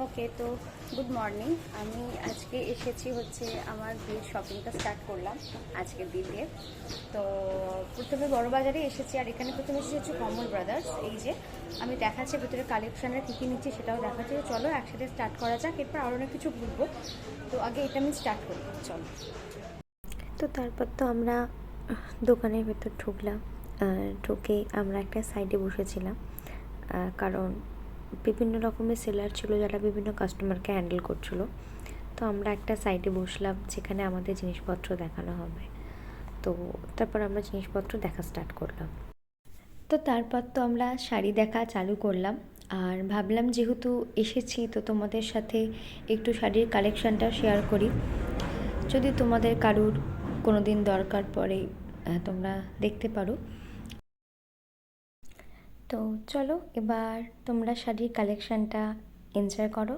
ওকে, তো good morning. আমি আজকে এসেছি হচ্ছে আমার বিয়ের শপিংটা স্টার্ট করলাম আজকের দিন দিয়ে। তো প্রথমে বড় বাজারে এসেছি, আর এখানে প্রথমে এসেছি হচ্ছে কমল ব্রাদার্স। এই যে আমি দেখাচ্ছি ভেতরে কালেকশানের কী কী নিচ্ছি সেটাও দেখাচ্ছি। তো চলো একসাথে স্টার্ট করা যাক, এরপর আরও অনেক কিছু ঘুরবো। তো আগে এটা আমি স্টার্ট করি, চলো। তো তারপর তো আমরা দোকানের ভেতর ঢুকলাম। ঢুকে আমরা একটা সাইডে বসেছিলাম, কারণ বিভিন্ন রকমের সেলার ছিল যারা বিভিন্ন কাস্টমারকে হ্যান্ডেল করছিল। তো আমরা একটা সাইডে বসলাম যেখানে আমাদের জিনিসপত্র দেখানো হবে। তো তারপর আমরা জিনিসপত্র দেখা স্টার্ট করলাম। তো তারপর তো আমরা শাড়ি দেখা চালু করলাম, আর ভাবলাম যেহেতু এসেছি তো তোমাদের সাথে একটু শাড়ির কালেকশানটাও শেয়ার করি, যদি তোমাদের কারুর কোনো দিন দরকার পড়ে তোমরা দেখতে পারো। তো চলো এবার তোমরা শাড়ির কালেকশানটা এনজয় করো।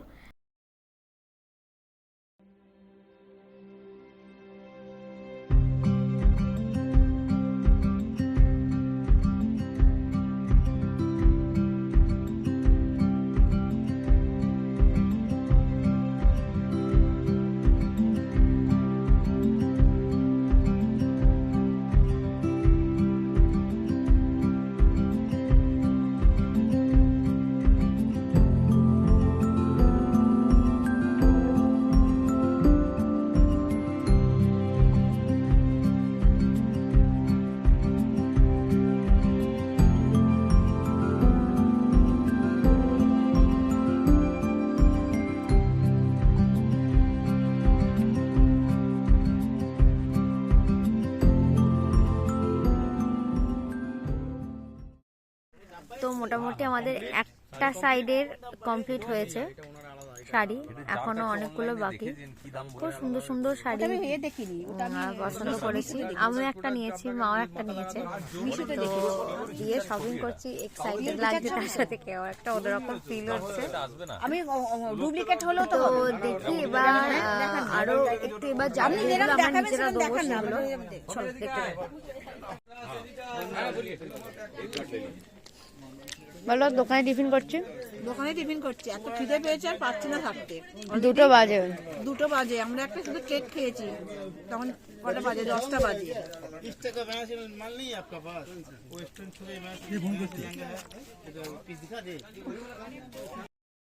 তো মোটামুটি আমাদের একটা সাইডের কমপ্লিট হয়েছে শাড়ি, এখনো অনেকগুলো বাকি। খুব সুন্দর সুন্দর শাড়ি পছন্দ করেছি, আমিও একটা নিয়েছি, মাও একটা নিয়েছে। তো দিয়ে শপিং করছি, এক্সাইটেড লাগছে, তার সাথে কেউ একটা অন্যরকম ফিল হচ্ছে। আমি ডুপ্লিকেট হলো তো দেখি এবার আরো একটু, এবার জানি আমরা নিজেরা দেবো সেগুলো। চলো দেখতে থাকো। বলো, দোকানে টিফিন করছি। এত খিদে পেয়েছে আর পাচ্ছি না থাকতে। 2টো বাজে। 2টো বাজে, আমরা একটা শুধু কেক খেয়েছি, তখন কটা বাজে? 10টা বাজে।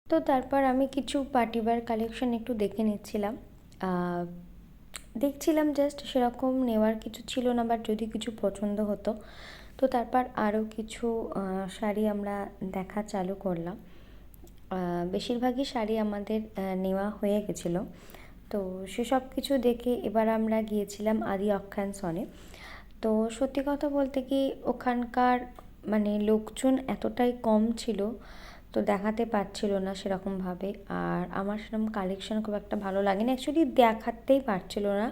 তো তারপর আমি কিছু পার্টি ওয়্যার কালেকশন একটু দেখে নিচ্ছিলাম। দেখছিলাম জাস্ট, সেরকম নেওয়ার কিছু ছিল না, বাট যদি কিছু পছন্দ হতো। তো তারপর আরও কিছু শাড়ি আমরা দেখা চালু করলাম। বেশিরভাগই শাড়ি আমাদের নেওয়া হয়ে গেছিলো। তো সেসব কিছু দেখে এবার আমরা গিয়েছিলাম আদি অক্ষায়ণসনে। তো সত্যি কথা বলতে কি, ওখানকার মানে লোকজন এতটাই কম ছিল, তো দেখাতে পারছিল না সেরকমভাবে। আর আমার সেরকম কালেকশন খুব একটা ভালো লাগেনি, অ্যাকচুয়ালি দেখাতেই পারছিল না।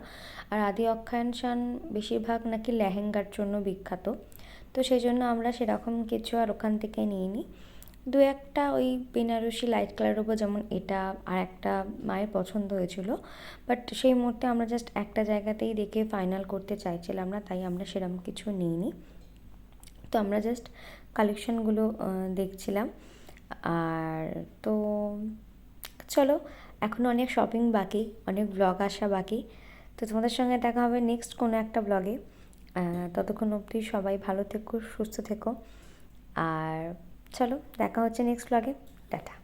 আর আদি অক্ষায়ণসন বেশিরভাগ নাকি লেহেঙ্গার জন্য বিখ্যাত, তো সেই জন্য আমরা সেরকম কিছু আর ওখান থেকে নিইনি। দু একটা ওই বেনারসি লাইট কালারের উপর, যেমন এটা, আর একটা মায়ের পছন্দ হয়েছিল, বাট সেই মুহূর্তে আমরা জাস্ট একটা জায়গাতেই দেখে ফাইনাল করতে চাইছিলাম না, তাই আমরা সেরকম কিছু নিইনি। তো আমরা জাস্ট কালেকশনগুলো দেখছিলাম। আর তো চলো, এখনও অনেক শপিং বাকি, অনেক ব্লগ আসা বাকি। তো তোমাদের সঙ্গে দেখা হবে নেক্সট কোনো একটা ব্লগে। ততক্ষণ অবধি সবাই ভালো থেকো, সুস্থ থেকো। আর চলো, দেখা হচ্ছে নেক্সট ব্লগে। টাটা।